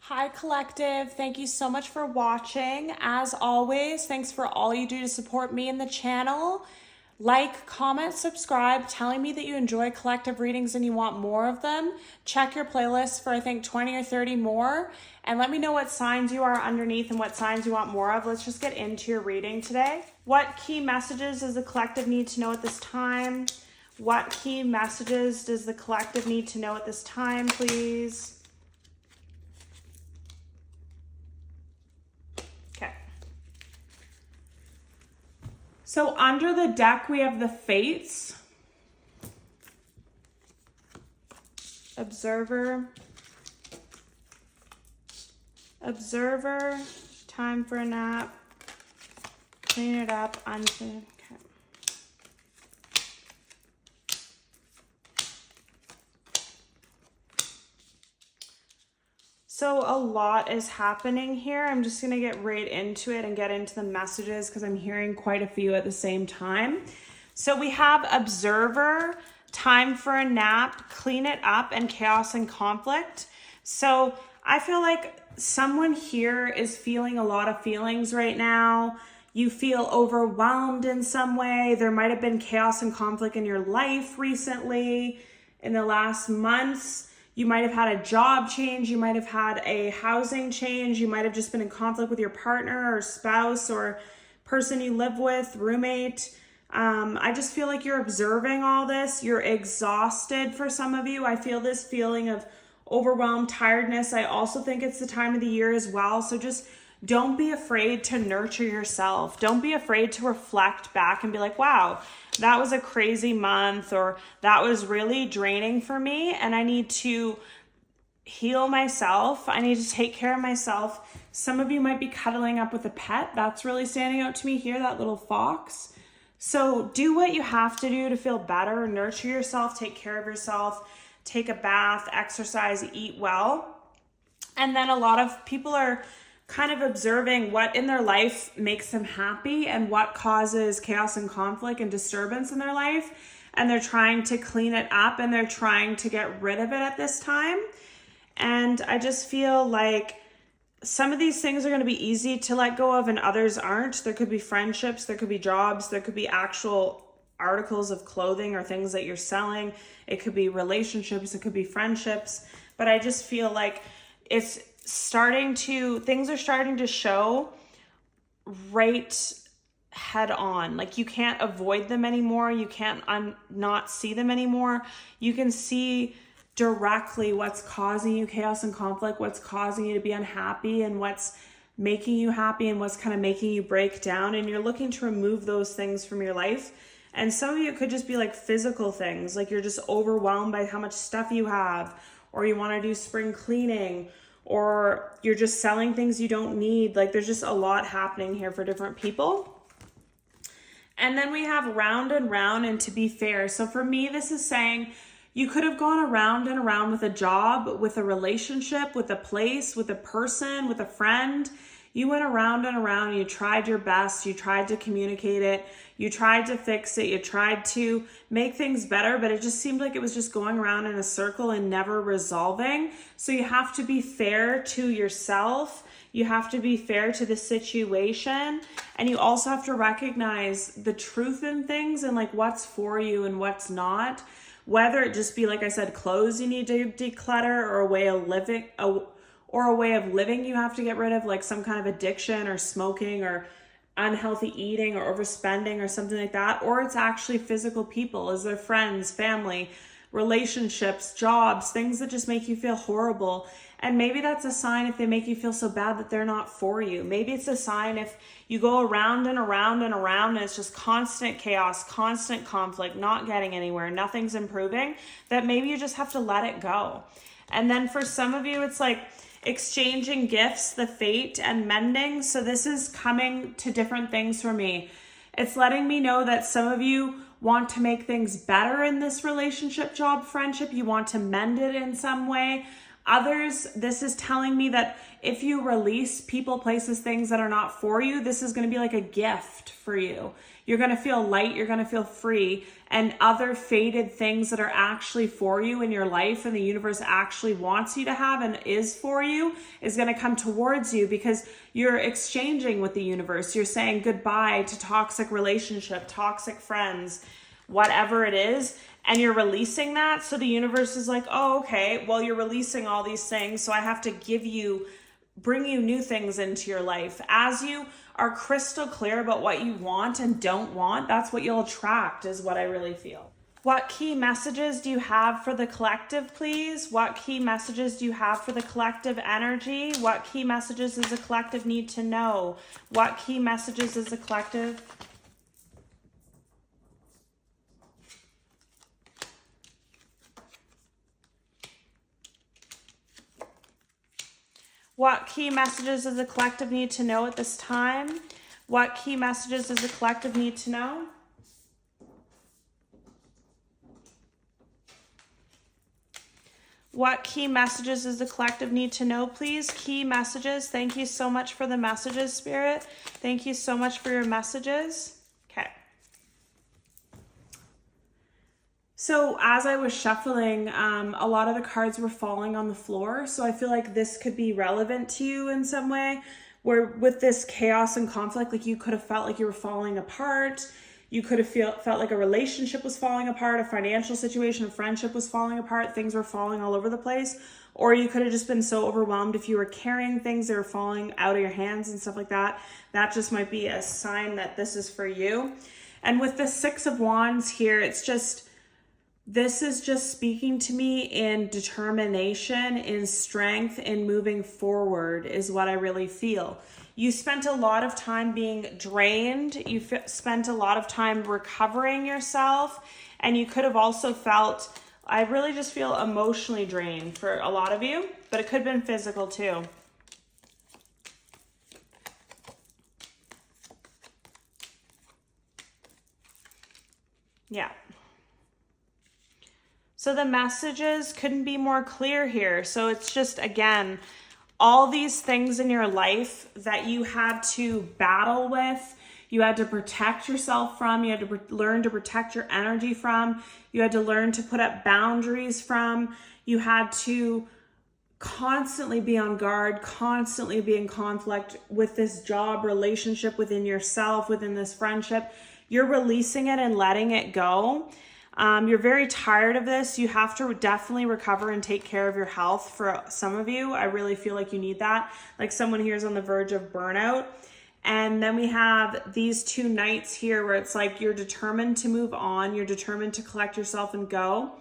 Hi collective, thank you so much for watching. As always, thanks for all you do to support me and the channel. Like, comment, subscribe, telling me that you enjoy collective readings and you want more of them. Check your playlist for I think 20 or 30 more and let me know what signs you are underneath and what signs you want more of. Let's just get into your reading today. What key messages does the collective need to know at this time? What key messages does the collective need to know at this time, please? So under the deck, we have the Fates, Observer, time for a nap, clean it up, okay. So a lot is happening here. I'm just going to get right into it and get into the messages because I'm hearing quite a few at the same time. So we have Observer, time for a nap, clean it up, and chaos and conflict. So I feel like someone here is feeling a lot of feelings right now. You feel overwhelmed in some way. There might have been chaos and conflict in your life recently, in the last months. You might have had a job change. You might have had a housing change. You might have just been in conflict with your partner or spouse or person you live with, roommate. I just feel like you're observing all this. You're exhausted for some of you. I feel this feeling of overwhelmed, tiredness. I also think it's the time of the year as well. So just don't be afraid to nurture yourself. Don't be afraid to reflect back and be like, wow, that was a crazy month, or that was really draining for me and I need to heal myself. I need to take care of myself. Some of you might be cuddling up with a pet. That's really standing out to me here, that little fox. So do what you have to do to feel better, nurture yourself, take care of yourself, take a bath, exercise, eat well. And then a lot of people are kind of observing what in their life makes them happy and what causes chaos and conflict and disturbance in their life. And they're trying to clean it up and they're trying to get rid of it at this time. And I just feel like some of these things are going to be easy to let go of and others aren't. There could be friendships, there could be jobs, there could be actual articles of clothing or things that you're selling. It could be relationships, it could be friendships. But I just feel like things are starting to show right head on. Like you can't avoid them anymore. You can't not see them anymore. You can see directly what's causing you chaos and conflict, what's causing you to be unhappy, and what's making you happy and what's kind of making you break down. And you're looking to remove those things from your life. And some of you, it could just be like physical things, like you're just overwhelmed by how much stuff you have, or you want to do spring cleaning, or you're just selling things you don't need. Like there's just a lot happening here for different people. And then we have round and round and to be fair. So for me, this is saying you could have gone around and around with a job, with a relationship, with a place, with a person, with a friend. You went around and around, you tried your best, you tried to communicate it, you tried to fix it, you tried to make things better, but it just seemed like it was just going around in a circle and never resolving. So you have to be fair to yourself, you have to be fair to the situation, and you also have to recognize the truth in things and like what's for you and what's not. Whether it just be, like I said, clothes you need to declutter, or a way of living you have to get rid of, like some kind of addiction or smoking or unhealthy eating or overspending or something like that. Or it's actually physical people. Is there friends, family, relationships, jobs, things that just make you feel horrible. And maybe that's a sign if they make you feel so bad that they're not for you. Maybe it's a sign if you go around and around and around and it's just constant chaos, constant conflict, not getting anywhere, nothing's improving, that maybe you just have to let it go. And then for some of you, it's like exchanging gifts, the fate, and mending. So this is coming to different things for me. It's letting me know that some of you want to make things better in this relationship, job, friendship. You want to mend it in some way. Others, this is telling me that if you release people, places, things that are not for you, this is going to be like a gift for you. You're going to feel light, you're going to feel free, and other faded things that are actually for you in your life and the universe actually wants you to have and is for you is going to come towards you because you're exchanging with the universe. You're saying goodbye to toxic relationship, toxic friends, whatever it is, and you're releasing that. So the universe is like, oh, okay, well, you're releasing all these things, so I have to bring you new things into your life. As you are crystal clear about what you want and don't want, that's what you'll attract, is what I really feel. What key messages do you have for the collective, please? What key messages do you have for the collective energy? What key messages does the collective need to know? What key messages does the collective... What key messages does the collective need to know at this time? What key messages does the collective need to know? What key messages does the collective need to know, please? Key messages. Thank you so much for the messages, Spirit. Thank you so much for your messages. Okay. So as I was shuffling, a lot of the cards were falling on the floor. So I feel like this could be relevant to you in some way, where with this chaos and conflict, like you could have felt like you were falling apart. You could have felt like a relationship was falling apart, a financial situation, a friendship was falling apart. Things were falling all over the place. Or you could have just been so overwhelmed if you were carrying things that were falling out of your hands and stuff like that. That just might be a sign that this is for you. And with the Six of Wands here, this is just speaking to me in determination, in strength, in moving forward is what I really feel. You spent a lot of time being drained. You spent a lot of time recovering yourself. And you could have also felt, I really just feel emotionally drained for a lot of you, but it could have been physical too. Yeah. So the messages couldn't be more clear here. So it's just, again, all these things in your life that you had to battle with, you had to protect yourself from, you had to learn to protect your energy from, you had to learn to put up boundaries from, you had to constantly be on guard, constantly be in conflict with this job, relationship, within yourself, within this friendship. You're releasing it and letting it go. You're very tired of this. You have to definitely recover and take care of your health. For some of you, I really feel like you need that. Like someone here is on the verge of burnout. And then we have these two knights here where it's like you're determined to move on. You're determined to collect yourself and go.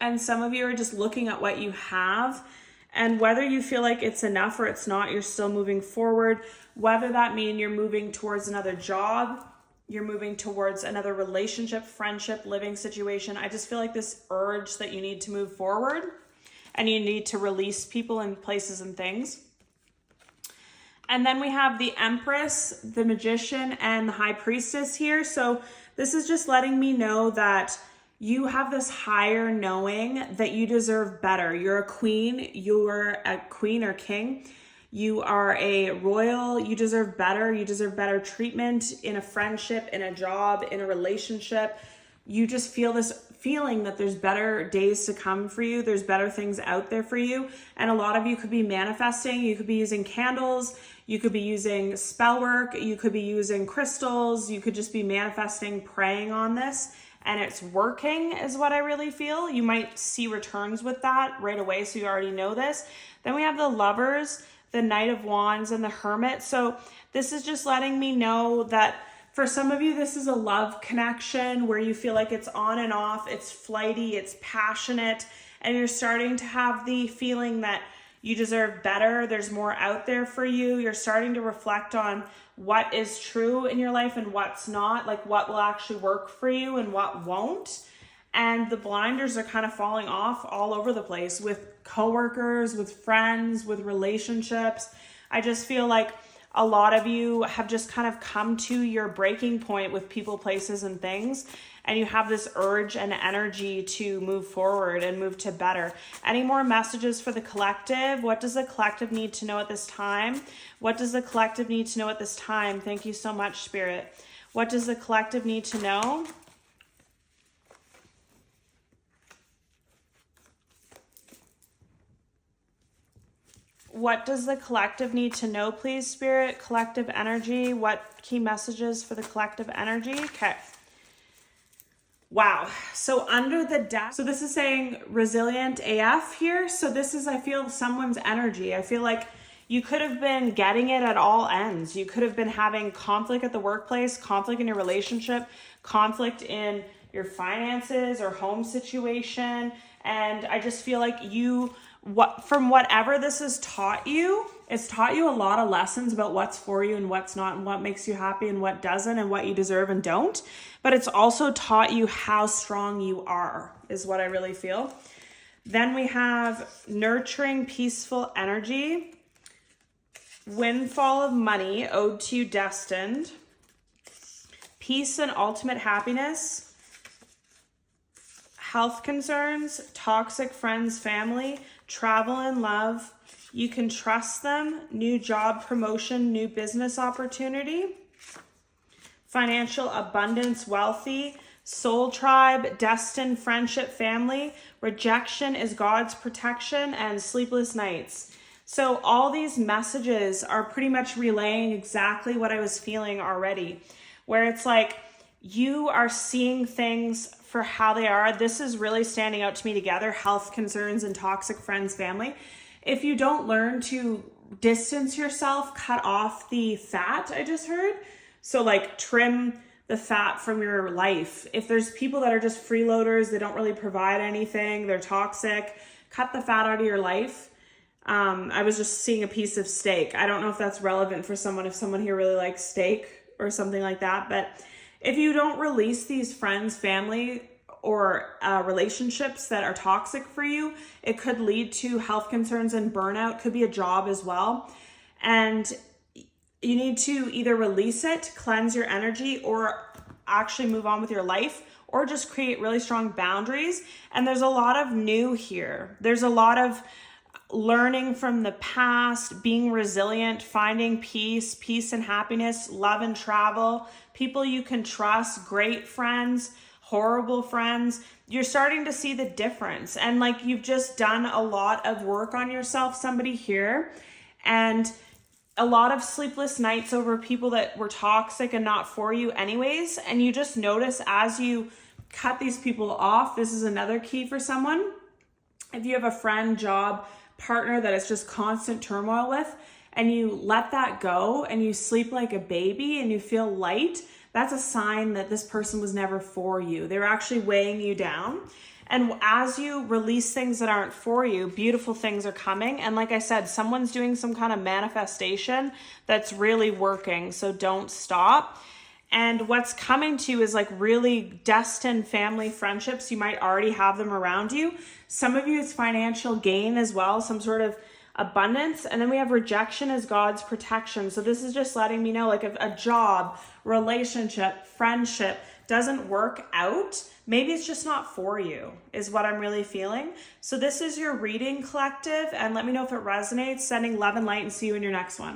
And some of you are just looking at what you have. And whether you feel like it's enough or it's not, you're still moving forward. Whether that means you're moving towards another job, you're moving towards another relationship, friendship, living situation. I just feel like this urge that you need to move forward and you need to release people and places and things. And then we have the Empress, the Magician, and the High Priestess here. So this is just letting me know that you have this higher knowing that you deserve better. You're a queen. You're a queen or king. You are a royal. You deserve better. You deserve better treatment in a friendship, in a job, in a relationship. You just feel this feeling that there's better days to come for you. There's better things out there for you. And a lot of you could be manifesting. You could be using candles. You could be using spell work. You could be using crystals. You could just be manifesting, praying on this. And it's working is what I really feel. You might see returns with that right away, so you already know this. Then we have the Lovers, the Knight of Wands, and the Hermit. So this is just letting me know that for some of you, this is a love connection where you feel like it's on and off, it's flighty, it's passionate, and you're starting to have the feeling that you deserve better. There's more out there for you. You're starting to reflect on what is true in your life and what's not, like what will actually work for you and what won't. And the blinders are kind of falling off all over the place with coworkers, with friends, with relationships. I just feel like a lot of you have just kind of come to your breaking point with people, places, and things. and you have this urge and energy to move forward and move to better. Any more messages for the collective? What does the collective need to know at this time? What does the collective need to know at this time? Thank you so much, Spirit. What does the collective need to know? What does the collective need to know, please, Spirit? Collective energy. What key messages for the collective energy? Okay. Wow. So under the deck, so this is saying resilient AF here. So this is, I feel, someone's energy. I feel like you could have been getting it at all ends. You could have been having conflict at the workplace, conflict in your relationship, conflict in your finances or home situation. And I just feel like from whatever this has taught you, it's taught you a lot of lessons about what's for you and what's not, and what makes you happy and what doesn't, and what you deserve and don't. But it's also taught you how strong you are, is what I really feel. Then we have nurturing, peaceful energy, windfall of money owed to you, destined, peace and ultimate happiness, health concerns, toxic friends, family, travel and love, you can trust them, new job promotion, new business opportunity, financial abundance, wealthy, soul tribe, destined, friendship, family, rejection is God's protection, and sleepless nights. So all these messages are pretty much relaying exactly what I was feeling already, where it's like you are seeing things for how they are. This is really standing out to me together, health concerns and toxic friends, family. If you don't learn to distance yourself, cut off the fat, I just heard. So like trim the fat from your life. If there's people that are just freeloaders, they don't really provide anything, they're toxic, cut the fat out of your life. I was just seeing a piece of steak. I don't know if that's relevant for someone, if someone here really likes steak or something like that, but if you don't release these friends, family, or relationships that are toxic for you, it could lead to health concerns and burnout. Could be a job as well. And you need to either release it, cleanse your energy, or actually move on with your life, or just create really strong boundaries. And there's a lot of new here. There's a lot of learning from the past, being resilient, finding peace and happiness, love and travel, people you can trust, great friends, horrible friends. You're starting to see the difference. And like you've just done a lot of work on yourself, somebody here, and a lot of sleepless nights over people that were toxic and not for you anyways. And you just notice as you cut these people off, this is another key for someone. If you have a friend, job, partner that it's just constant turmoil with, and you let that go and you sleep like a baby and you feel light, that's a sign that this person was never for you. They're actually weighing you down. And as you release things that aren't for you, beautiful things are coming. And like I said, someone's doing some kind of manifestation that's really working. So don't stop. And what's coming to you is like really destined family friendships. You might already have them around you. Some of you, it's financial gain as well, some sort of abundance. And then we have rejection as God's protection. So this is just letting me know, like if a job, relationship, friendship doesn't work out, maybe it's just not for you, is what I'm really feeling. So this is your reading, collective, and let me know if it resonates. Sending love and light, and see you in your next one.